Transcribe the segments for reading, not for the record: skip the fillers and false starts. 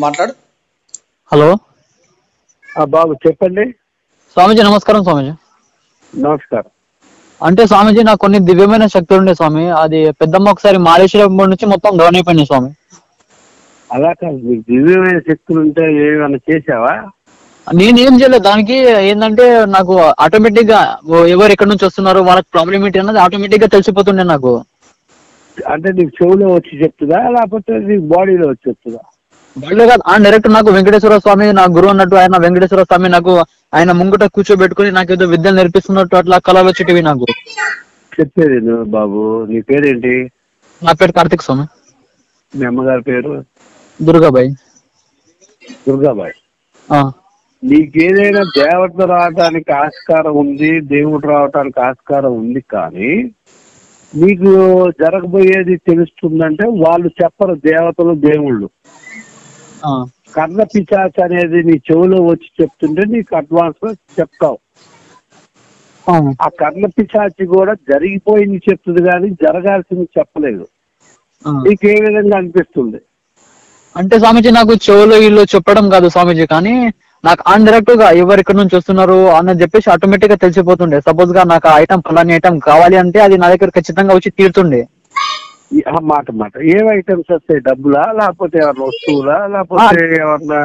మాట్లాడు. హలో బాబు చెప్పండి. స్వామీజీ నమస్కారం. స్వామీజీ నమస్కారం. అంటే స్వామీజీ నాకు కొన్ని దివ్యమైన శక్తులు ఉండే స్వామి, అది పెద్దమ్మ ఒకసారి మాలేశ్వరం నుంచి మొత్తం డౌన్ అయిపోయింది స్వామి. అలా కాదు, మీకు దివ్యమైన శక్తులు ఉంటే ఏమైనా చేసావా? నేనేం చేయలేదు. దానికి ఏంటంటే నాకు ఆటోమేటిక్ గా ఎవరు ఎక్కడి నుంచి వస్తున్నారు, వాళ్ళకి ప్రాబ్లం ఏంటి అన్నది ఆటోమేటిక్ గా తెలిసిపోతుండే నాకు. అంటే నీకు చెవులో వచ్చి చెప్తుందా లేకపోతే నీకు బాడీలో వచ్చి చెప్తుందా? వాళ్ళు కాదు, ఆ డైరెక్ట్ నాకు వెంకటేశ్వర స్వామి నా గురువు అన్నట్టు, ఆయన వెంకటేశ్వర స్వామి నాకు ఆయన ముంగట కూర్చోబెట్టుకుని నాకు ఏదో విద్యలు నేర్పిస్తున్నట్టు అట్లా కళలు వచ్చేటివి నాకు. చెప్పేది నువ్వు బాబు. నీ పేరేంటి? నా పేరు కార్తిక్ స్వామి. మీ అమ్మగారి పేరు? దుర్గాబాయి. దుర్గాబాయి. ఆ నీకేదైనా దేవత రావడానికి ఆస్కారం ఉంది, దేవుడు రావడానికి ఆస్కారం ఉంది, కానీ నీకు జరగబోయేది తెలుస్తుందంటే వాళ్ళు చెప్పరు. దేవతలు దేవుళ్ళు కర్ణ పిశాచ్ అనేది నీ చెవులో వచ్చి చెప్తుంటే నీకు అడ్వాన్స్ గా చెప్తావు. ఆ కర్ణ పిశాచి కూడా జరిగిపోయింది చెప్తుంది కానీ జరగాల్సింది చెప్పలేదు. నీకు ఏ విధంగా అనిపిస్తుంది? అంటే స్వామీజీ నాకు చెవులో ఇల్లు చెప్పడం కాదు స్వామీజీ, కానీ నాకు ఆన్ డైరెక్ట్ గా ఎవరు ఇక్కడ నుంచి వస్తున్నారు అని చెప్పేసి ఆటోమేటిక్ గా తెలిసిపోతుండే. సపోజ్ గా నాకు ఐటమ్ ఫలాని ఐటమ్ కావాలి అంటే అది నా దగ్గర ఖచ్చితంగా వచ్చి తీరుతుండే. మాట ఏం ఐటమ్స్ వస్తాయి? డబ్బులా లేకపోతే ఎవరన్నా వస్తువులా లేకపోతే ఎవరన్నా?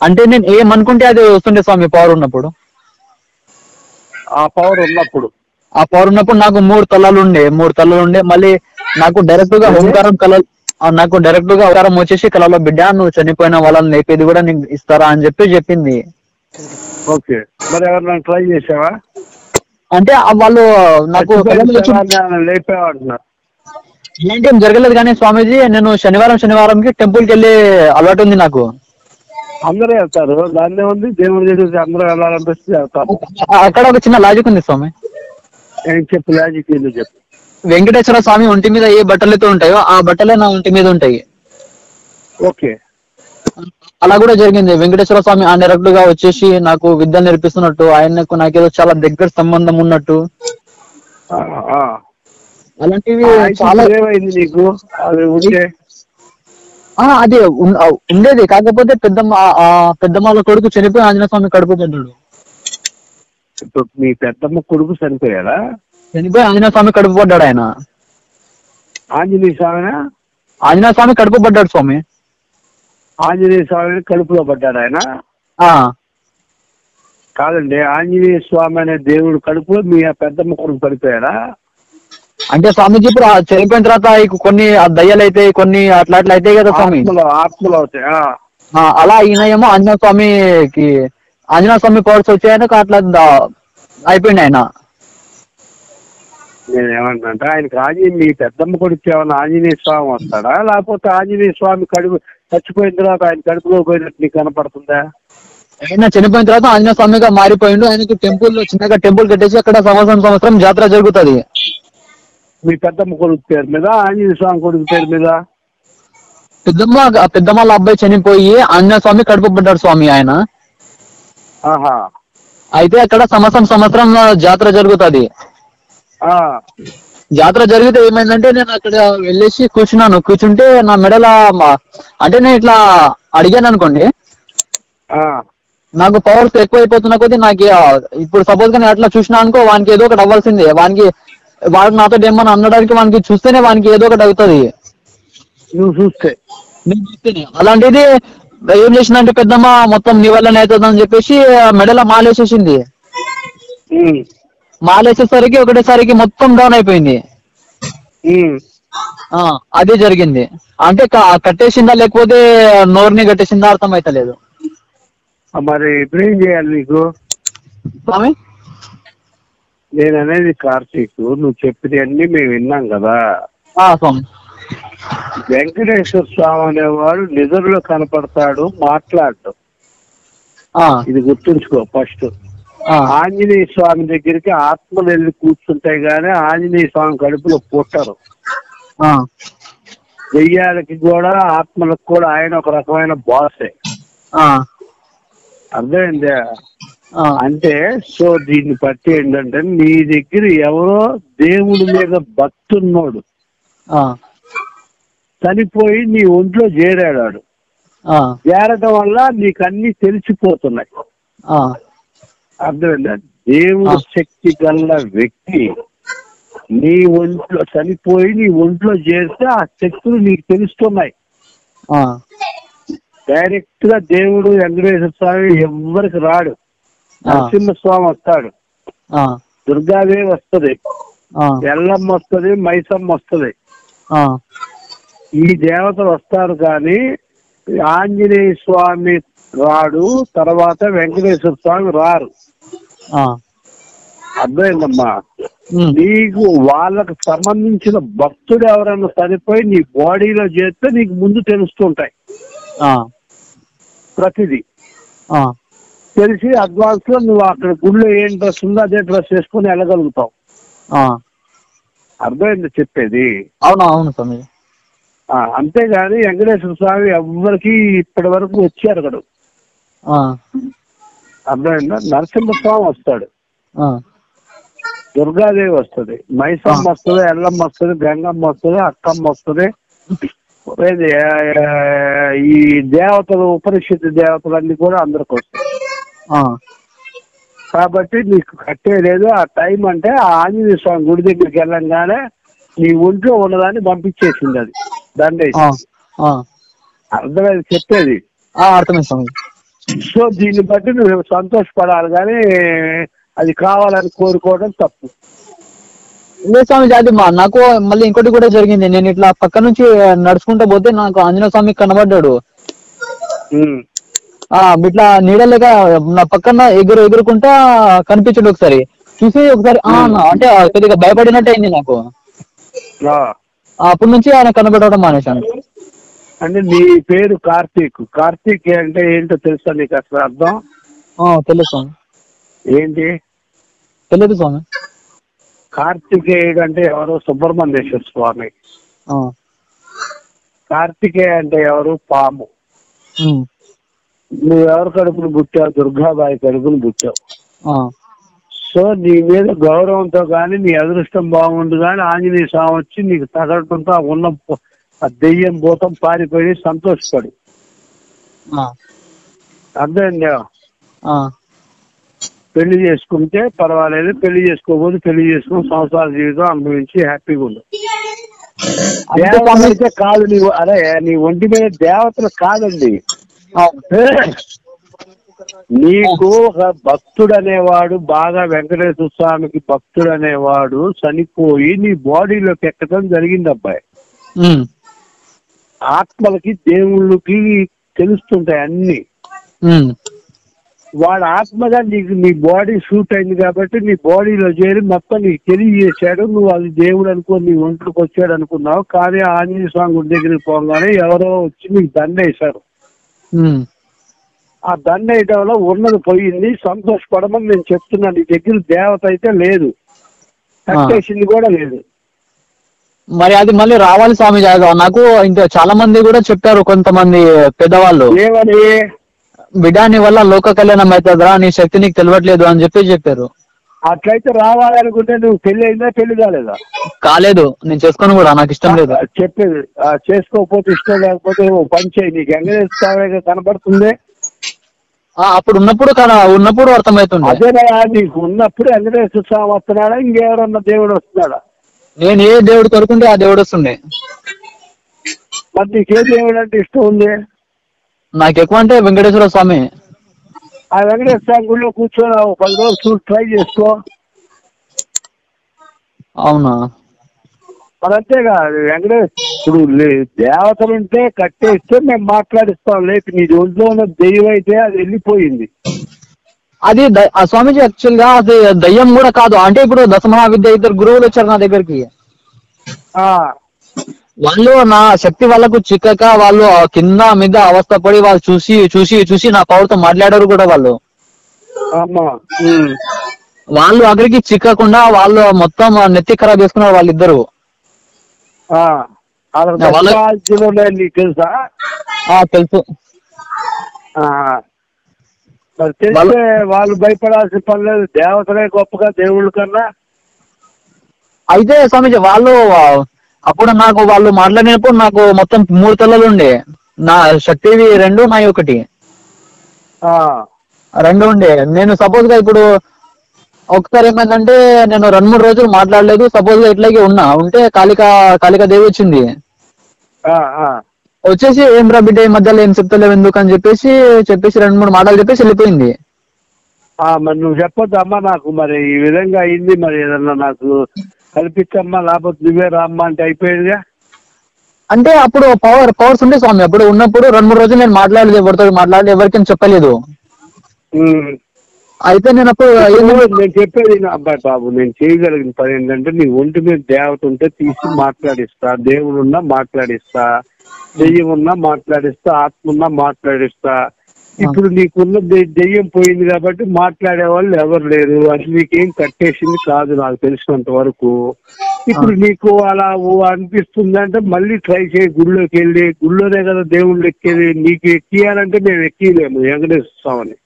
అంటే నేను ఏమనుకుంటే అది వస్తుండే స్వామి, పవర్ ఉన్నప్పుడు. ఆ పవర్ ఉన్నప్పుడు నాకు మూడు తలలు ఉండే మళ్ళీ నాకు డైరెక్ట్ గా ఓంకారం కళలు, నాకు డైరెక్ట్ గా ఓంకారం వచ్చేసి కళలో బిడ్డ నువ్వు చనిపోయిన వాళ్ళని లేపేది కూడా నీకు ఇస్తారా అని చెప్పింది. ఓకే, మరి ఎవరన్నా ట్రై చేసావా? అంటే వాళ్ళు నాకు లేపేవాడున్నారు. ఇలాంటి ఏం జరగలేదు కానీ స్వామీజీ, నేను శనివారంకి టెంపుల్ కి వెళ్ళే అలవాటు ఉంది నాకు. అందరూ వెళ్తారు, దాన్నే ఉంది. దేవుడి దగ్గరికి అందరూ వెళ్ళాలనిపిస్తే వెళ్తారు. అక్కడ ఒక చిన్న లాజిక్ ఉంది స్వామి. ఏం చెప్పు? లాజిక్ ఏందో చెప్పు. వెంకటేశ్వర స్వామి ఒంటి మీద ఏ బట్టలతో ఉంటాయో ఆ బట్టలే నా ఒంటి మీద ఉంటాయి. ఓకే, అలా కూడా జరిగింది. వెంకటేశ్వర స్వామి ఆ డైరెక్ట్ గా వచ్చేసి నాకు విద్య నేర్పిస్తున్నట్టు, ఆయనకు నాకేదో చాలా దగ్గర సంబంధం ఉన్నట్టు, అలాంటివి చాలా. ఏమైంది నీకు అది ఉంటే? అది ఉండేది, కాకపోతే పెద్దమ్మ కొడుకు చనిపోయి ఆంజనేయ స్వామి కడుపు పడ్డాడు. ఇప్పుడు మీ పెద్దమ్మ కొడుకు చనిపోయాడా? చనిపోయి ఆంజనేయ స్వామి కడుపు పడ్డాడు. ఆయన ఆంజనేయ స్వామినా? ఆంజనేయ స్వామి కడుపు పడ్డాడు స్వామి. ఆంజనేయ స్వామి కడుపులో పడ్డాడు ఆయన? కాదండి, ఆంజనేయ స్వామి అనే దేవుడు కడుపులో మీ పెద్దమ్మ కొడుకు పడిపోయాడా? అంటే స్వామీజీ ఇప్పుడు చనిపోయిన తర్వాత కొన్ని దయ్యాలు అయితే కొన్ని అట్లా అయితే కదా స్వామి, ఆత్మలు అవుతాయి. అలా ఈయన ఏమో ఆంజనేయ స్వామి పవర్స్ వచ్చాయని అట్లా అయిపోయింది ఆయన. నేనేమంటే ఆయనకి మీ పెద్దమ్మ కొడుకు ఏమన్నా ఆంజనేయ స్వామి వస్తాడా లేకపోతే ఆంజనేయ స్వామి కడుపు చచ్చిపోయిన తర్వాత ఆయన కడుపులో పోయినట్టు నీకు కనపడుతుందా? ఆయన చనిపోయిన తర్వాత ఆంజనేయ స్వామిగా మారిపోయిండు. ఆయనకు చిన్నగా టెంపుల్ కట్టేసి అక్కడ సంవత్సరం జాతర జరుగుతుంది. మీ పెద్దమ్మ కొడుకు పేరు మీద, ఆంజనేయ స్వామి కొడుకు పేరు మీద? పెద్దమ్మ అబ్బాయి చనిపోయి ఆంజనేయ స్వామి కడుపు పడ్డాడు స్వామి ఆయన. అయితే అక్కడ సంవత్సరం జాతర జరుగుతుంది. జాతర జరిగితే ఏమైందంటే నేను అక్కడ వెళ్ళేసి కూర్చుంటే నా మెడల అంటే నేను ఇట్లా అడిగాను అనుకోండి, నాకు పవర్స్ ఎక్కువ అయిపోతున్న కొద్దీ నాకు ఇప్పుడు సపోజ్ గా నేను అట్లా చూసినా అనుకో, వానికి ఏదో ఒకటి అవ్వాల్సిందే. వాడు నాతో ఏమన్నా అనడానికి వానికి చూస్తేనే వానికి ఏదో ఒకటి అవుతుంది. నువ్వు చూస్తే నేను చూస్తేనే. అలాంటిది ఏం చేసిందంటే పెద్దమ్మ మొత్తం నీ వల్లనే అవుతుందని చెప్పేసి మెడల మాలేసేసింది. మాలేసేసరికి ఒకటేసరికి మొత్తం డౌన్ అయిపోయింది. అదే జరిగింది. అంటే కట్టేసిందా లేకపోతే నోరుని కట్టేసిందా అర్థం అయితలేదు. మరి ఇప్పుడు ఏం చేయాలి నీకు? స్వామి నేను అనేది కార్తీక్, నువ్వు చెప్పినవన్నీ మేము విన్నాం కదా. స్వామి వెంకటేశ్వర స్వామి అనేవాడు నిద్రలో కనపడతాడు, మాట్లాడటం. ఇది గుర్తుంచుకో ఫస్ట్. ఆంజనేయ స్వామి దగ్గరికి ఆత్మలు వెళ్ళి కూర్చుంటాయి కానీ ఆంజనేయ స్వామి కడుపులో పుట్టరు. దెయ్యాలకి కూడా ఆత్మలకు కూడా ఆయన ఒక రకమైన బాసే. అర్థమైందా? అంటే సో దీన్ని బట్టి ఏంటంటే నీ దగ్గర ఎవరో దేవుడి మీద భక్తి ఉన్నోడు చనిపోయి నీ ఒంట్లో చేరాడు. చేరడం వల్ల నీకు అన్ని తెలిసిపోతున్నాయి. అర్థమైందా? దేవుడు శక్తి గల వ్యక్తి నీ ఒంట్లో చనిపోయి నీ ఒంట్లో చేరితే ఆ శక్తులు నీకు తెలుస్తున్నాయి. డైరెక్ట్ గా దేవుడు వెంకటేశ్వర స్వామి ఎవరికి రాడు. నరసింహస్వామి వస్తాడు, దుర్గాదేవి వస్తుంది, ఎల్లమ్మ వస్తుంది, మైసమ్మ వస్తుంది. ఈ దేవతలు వస్తారు కానీ ఆంజనేయ స్వామి రాడు, తర్వాత వెంకటేశ్వర స్వామి రారు. అర్థమైందమ్మా? నీకు వాళ్ళకు సంబంధించిన భక్తుడు ఎవరైనా చనిపోయి నీ బాడీలో చేస్తే నీకు ముందు తెలుస్తుంటాయి. ప్రతిదీ తెలిసి అడ్వాన్స్ లో నువ్వు అక్కడ గుళ్ళో ఏం డ్రెస్ ఉందో అదే డ్రెస్ వేసుకుని వెళ్ళగలుగుతావు. అర్థమైంది చెప్పేది? అవును స్వామి. అంతేగాని వెంకటేశ్వర స్వామి ఎవరికి ఇప్పటి వరకు వచ్చారు కదా. అర్థమైందా? నరసింహస్వామి వస్తాడు, దుర్గాదేవి వస్తుంది, మైసమ్మ వస్తుంది, ఎల్లమ్మ వస్తుంది, గంగమ్మ వస్తుంది, అక్కమ్మ వస్తుంది. ఈ దేవతలు ఉపనిషత్తు దేవతలన్నీ కూడా అందరికి వస్తాయి. కాబట్టి నీకు కట్టేలేదు. ఆ టైం అంటే ఆ ఆంజనేయ స్వామి గుడి దగ్గరికి వెళ్ళంగానే నీ ఒంట్లో ఉన్నదాన్ని పంపించేసింది అది దండేసి. అర్థమైంది చెప్పేది? అర్థమైంది. సో దీన్ని బట్టి నువ్వు సంతోషపడాలి, కానీ అది కావాలని కోరుకోవడం తప్పు. లేదు స్వామి, అది నాకు మళ్ళీ ఇంకోటి కూడా జరిగింది. నేను ఇట్లా పక్క నుంచి నడుచుకుంటూ పోతే నాకు ఆంజనేయ స్వామి కనబడ్డాడు. ఇట్లా నీడలేక నా పక్కన ఎగురుకుంటా కనిపించడు. ఒకసారి చూసి ఒకసారి అంటే కొద్దిగా భయపడినట్టు అయింది నాకు. అప్పటి నుంచి ఆయన కనబడడం మానేశాను. అంటే నీ పేరు కార్తీక్. కార్తీక్ అంటే ఏంటో తెలుసా నీకు అసలు అర్థం? తెలుసు స్వామి. ఏంటి తెలియదు స్వామి. కార్తికేయుడు అంటే ఎవరు? సుబ్రహ్మణ్యేశ్వర స్వామి. కార్తికేయ అంటే ఎవరు? పాము. నువ్వెవరి కడుపును పుట్టావు? దుర్గాబాయి కడుపును పుట్టావు. సో నీ మీద గౌరవంతో కానీ నీ అదృష్టం బాగుండు కానీ ఆంజనేయ స్వామి వచ్చి నీకు తగలటంతో ఉన్న దెయ్యం భూతం పారిపోయి సంతోషపడు. అర్థమైందా? పెళ్లి చేసుకుంటే పర్వాలేదు, పెళ్లి చేసుకోకపోతే పెళ్లి చేసుకుని సంవత్సరాల జీవితం అనుభవించి హ్యాపీగా ఉండు. దేవతలైతే కాదు నీవు. అరే నీ ఒంటి మీద దేవతలు కాదండి. నీకు ఒక భక్తుడు అనేవాడు, బాగా వెంకటేశ్వర స్వామికి భక్తుడు అనేవాడు చనిపోయి నీ బాడీలోకి ఎక్కడం జరిగింది అబ్బాయి. ఆత్మలకి దేవుళ్ళకి తెలుస్తుంటాయి అన్ని. వాడు ఆత్మగా నీకు నీ బాడీ షూట్ అయింది కాబట్టి నీ బాడీలో చేరి మొత్తం నీకు తెలియజేశాడు. నువ్వు అది దేవుడు అనుకో నీ ఒంట్లోకి వచ్చాడు అనుకున్నావు. కానీ ఆంజనేయ స్వామి గుడి దగ్గరికి పోగానే ఎవరో వచ్చి నీకు దండ వేశారు. ఆ దండ వేయడంలో ఉన్నది పోయింది. సంతోషపడమని నేను చెప్తున్నాను. నీ దగ్గర దేవత అయితే లేదు, కట్టేసింది కూడా లేదు. మరి అది మళ్ళీ రావాలి స్వామి. నాకు ఇంకా చాలా మంది కూడా చెప్పారు, కొంతమంది పెద్దవాళ్ళు. ఏమని? బిడ్డాని వల్ల లోక కళ్యాణం అవుతుందిరా, నీ శక్తి నీకు తెలియట్లేదు అని చెప్పారు. అట్లయితే రావాలనుకుంటే నువ్వు పెళ్లి అయిందా? పెళ్లి కాలేదా? కాలేదు. నేను చేసుకోను కూడా, నాకు ఇష్టం లేదు. చెప్పేది చేసుకోకపోతే ఇష్టం లేకపోతే పని చేయి. నీకు వెంకటేశ్వర కనబడుతుంది. అప్పుడు ఉన్నప్పుడు అర్థమవుతుంది. అదేనా? నీకు ఉన్నప్పుడు వెంకటేశ్వర స్వామి వస్తున్నాడా? ఇంకెవరన్నా దేవుడు వస్తున్నాడా? నేను ఏ దేవుడు కోరుకుంటే ఆ దేవుడు వస్తుండే. మరి నీకే దేవుడు అంటే ఇష్టం ఉంది? నాకు ఎక్కువ అంటే వెంకటేశ్వర స్వామి. ఆ వెంకటేశ్వర స్వామి గుడిలో కూర్చొని 10 రోజులు ట్రై చేసుకో. అవునా? మరి అంతేగా ఇప్పుడు దేవతలు ఉంటే కట్టేస్తే మేము మాట్లాడిస్తాం. లేక నీ ఒంట్లో ఉన్న దెయ్యం అయితే అది వెళ్ళిపోయింది. అది స్వామిజీ యాక్చువల్ గా అది దయ్యం కూడా కాదు. అంటే ఇప్పుడు దశమహావిద్య 2 గురువులు వచ్చారు నా దగ్గరికి. వాళ్ళు నా శక్తి వాళ్ళకు చిక్కక వాళ్ళు కింద మీద అవస్థ పడి వాళ్ళు చూసి చూసి చూసి నా పవర్తో మాట్లాడారు కూడా. వాళ్ళు అక్కడికి చిక్కకుండా వాళ్ళు మొత్తం నెత్తి ఖరాబ్ చేసుకున్నారు వాళ్ళిద్దరు. తెలుసా? తెలుసు. తెలిస్తే వాళ్ళు భయపడాల్సిన పని లేదు. దేవతలే గొప్పగా దేవుళ్ళ కన్నా. అయితే స్వామిజీ వాళ్ళు అప్పుడు నాకు వాళ్ళు మాట్లాడినప్పుడు నాకు మొత్తం 3 తలలు ఉండే. నా శక్తివి 2, నాయి 1. ఆ, 2 ఉండే. నేను సపోజ్ గా ఇప్పుడు ఒకసారి ఏమైందంటే నేను 2-3 రోజులు మాట్లాడలేదు. సపోజ్ గా ఇట్లాగే ఉంటే కాళికా దేవి వచ్చింది. ఆ, ఆ. వచ్చేసి ఏం రా బిడ్డ ఈ మధ్యలో ఏం చెప్తలేవు ఎందుకు అని చెప్పేసి 2-3 మాటలు చెప్పేసి వెళ్ళిపోయింది. మరి నువ్వు చెప్పొద్దు అమ్మా, నాకు మరి ఈ విధంగా అయింది, మరి ఏదన్నా నాకు కల్పించమ్మా, లేకపోతే నువ్వే రామ్మా అంటే అయిపోయిందిగా. అంటే అప్పుడు పవర్స్ ఉండే స్వామి. అప్పుడు ఉన్నప్పుడు 2-3 రోజులు నేను మాట్లాడలేదు, ఎవరితో మాట్లాడలేదు, ఎవరికైనా చెప్పలేదు. ఉమ్. అయితే నేను అప్పుడు నేను చెప్పేది అబ్బాయి బాబు, నేను చేయగలిగిన పని ఏంటంటే నీ ఒంటి మీద దేవత ఉంటే తీసి మాట్లాడిస్తా, దేవుడు ఉన్నా మాట్లాడిస్తా, దెయ్యం ఉన్నా మాట్లాడిస్తా, ఆత్మ ఉన్నా మాట్లాడిస్తా. ఇప్పుడు నీకున్న దెయ్యం పోయింది కాబట్టి మాట్లాడే వాళ్ళు ఎవరు లేరు. అది నీకేం కట్టేసింది కాదు నాకు తెలిసినంత వరకు. ఇప్పుడు నీకు అలా అనిపిస్తుంది అంటే మళ్ళీ ట్రై చేయి, గుళ్ళోకి వెళ్ళి. గుళ్ళోనే కదా దేవుళ్ళు ఎక్కేది, నీకు ఎక్కియాలంటే మేము ఎక్కియలేము వెంకటేశ్వర స్వామిని.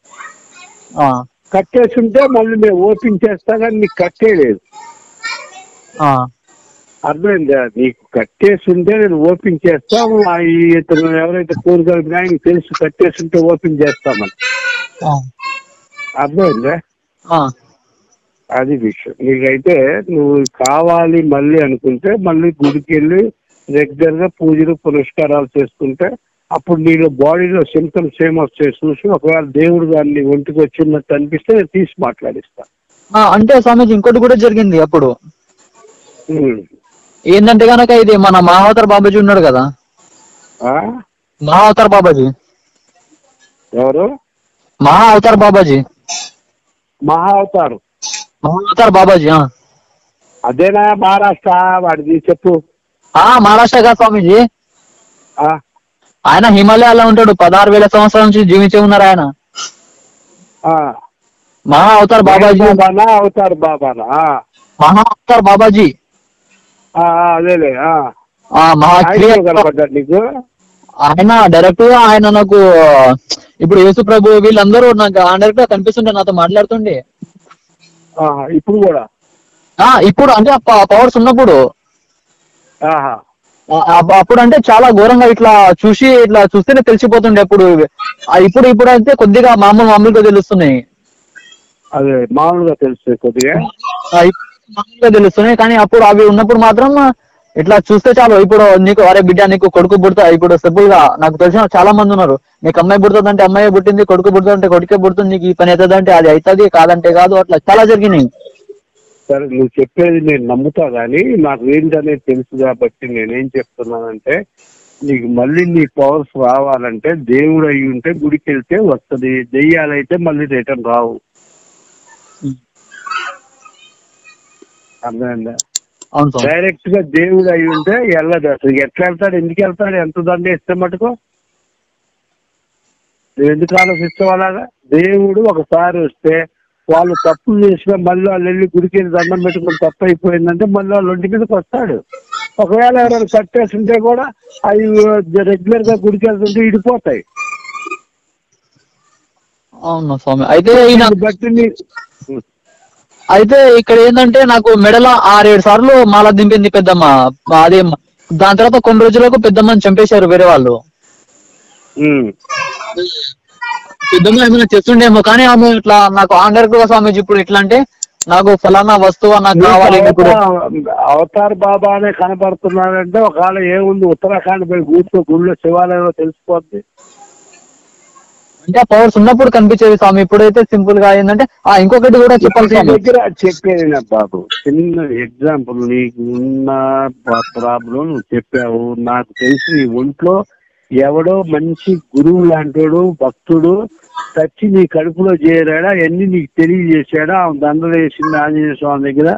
కట్టేస్తుంటే మళ్ళీ మేము ఓపెన్ చేస్తా కానీ నీకు కట్టేయలేదు. అర్థమైందా? నీకు కట్టేస్తుంటే నేను ఓపెన్ చేస్తాము. ఇతను ఎవరైతే కోరుగలిపినా ఆయనకు తెలుసు కట్టేస్తుంటే ఓపెన్ చేస్తామని. అర్థమైందా? అది విషయం. నీకైతే నువ్వు కావాలి మళ్ళీ అనుకుంటే మళ్ళీ గుడికి వెళ్ళి రెగ్యులర్ గా పూజలు పునస్కారాలు చేసుకుంటే అప్పుడు నీలో బాడీలో సింప్టమ్స్ ఏమొస్తాయి చూసి, ఒకవేళ దేవుడు గారిని ఒంటికి వచ్చినట్టు అనిపిస్తే నేను తీసి మాట్లాడిస్తా. అంటే స్వామీజీ ఇంకోటి కూడా జరిగింది అప్పుడు. ఏంటంటే కనుక ఇది మన మహావతార్ బాబాజీ ఉన్నాడు కదా, మహావతార్ బాబాజీ. ఎవరు? మహావతార్ బాబాజీ. మహావతార్ బాబాజీ. అదేనా మహారాష్ట్ర వాడిది? చెప్పు. మహారాష్ట్ర కాదు స్వామీజీ, ఆయన హిమాలయాల్లో ఉంటాడు. 16,000 సంవత్సరాల నుంచి జీవించే ఉన్నారు ఆయన. మహావతార్ బాబాజీ. అవతార్ బాబానా? మహావతార్ బాబాజీ. అదేలే. నీకు ఆయన డైరెక్ట్ గా ఆయన నాకు ఇప్పుడు యేసు ప్రభు వీళ్ళందరూ నాకు డైరెక్ట్ గా కనిపిస్తుంటే నాతో మాట్లాడుతుండే. ఇప్పుడు కూడా? ఇప్పుడు అంటే పవర్స్ ఉన్నప్పుడు. అప్పుడు అంటే చాలా ఘోరంగా ఇట్లా చూస్తేనే తెలిసిపోతుండే. ఇప్పుడు అయితే కొద్దిగా మామూలుగా తెలుస్తున్నాయి. అదే మామూలుగా తెలుస్తాయి, కొద్దిగా మామూలుగా తెలుస్తున్నాయి. కానీ అప్పుడు అవి ఉన్నప్పుడు మాత్రం ఇట్లా చూస్తే చాలు. ఇప్పుడు నీకు అరే బిడ్డ నీకు కొడుకు పుడతా, ఇప్పుడు సింపుల్ గా నాకు తెలిసిన చాలా మంది ఉన్నారు. నీకు అమ్మాయి పుడుతుంది అంటే అమ్మాయి పుట్టింది, కొడుకు పుడుతుంది అంటే కొడుకే పుడుతుంది, నీకు ఈ పని అవుతుంది అంటే అది అవుతుంది, కాదంటే కాదు, అట్లా చాలా జరిగినాయి. సరే, నువ్వు చెప్పేది నేను నమ్ముతా కానీ నాకు ఏంటనేది తెలుసు కాబట్టి నేనేం చెప్తున్నానంటే, నీకు మళ్ళీ నీ పవర్స్ రావాలంటే దేవుడు అయి ఉంటే గుడికి వెళ్తే వస్తుంది. దెయ్యాలైతే మళ్ళీ రిటర్న్ రావు. అర్థమైందా? డైరెక్ట్ గా దేవుడు అయి ఉంటే వెళ్ళదు. అసలు ఎట్లా వెళ్తాడు, ఎందుకు వెళ్తాడు, ఎంత దండ ఇస్తే మటుకు నువ్వు ఎందుకు ఆలోచిస్తావు అలాగా? దేవుడు ఒకసారి వస్తే వాళ్ళు తప్పులు చేసినా మళ్ళీ వాళ్ళు వెళ్ళి గుడికి వెళ్ళి దండం పెట్టుకుని తప్పు అయిపోయిందంటే మళ్ళీ వాళ్ళు ఒంటి మీదకి వస్తాడు. ఒకవేళ ఎవరైనా కట్టేస్తుంటే కూడా అవి రెగ్యులర్ గా గుడికి వెళ్తుంటే ఇడిపోతాయి. అవును స్వామి. అయితే బట్టి అయితే ఇక్కడ ఏంటంటే నాకు మెడల 6-7 సార్లు మాల దింపింది పెద్దమ్మ. అదే దాని తర్వాత కొన్ని రోజులకు పెద్దమ్మని చంపేశారు వేరే వాళ్ళు. పెద్దమ్మ ఏమైనా చేస్తుండేమో కానీ ఆమె ఇట్లా నాకు డైరెక్ట్ గా స్వామీజీ ఇప్పుడు ఇట్లా అంటే నాకు ఫలానా వస్తువు నాకు కావాలి. అవతార్ బాబా అనే కనపడుతున్నాడంటే ఒకవేళ ఏముంది, ఉత్తరాఖండ్ పోయి కూర్చో, గుళ్ళో శివాలయంలో తెలిసిపోద్ది. అంటే పవర్స్ ఉన్నప్పుడు కనిపించేది స్వామి. ఇప్పుడైతే సింపుల్ గా ఏంటంటే ఇంకొకటి కూడా చెప్పాలి దగ్గర చెప్పేది బాబు. చిన్న ఎగ్జాంపుల్, నీకు ఉన్న ప్రాబ్లం నువ్వు చెప్పావు. నాకు తెలిసి నీ ఒంట్లో ఎవడో మంచి గురువు లాంటోడు భక్తుడు తెచ్చి నీ కడుపులో చేరాడా, అవన్నీ నీకు తెలియజేశాడా, దండలు వేసింది ఆంజనేయ స్వామి దగ్గర,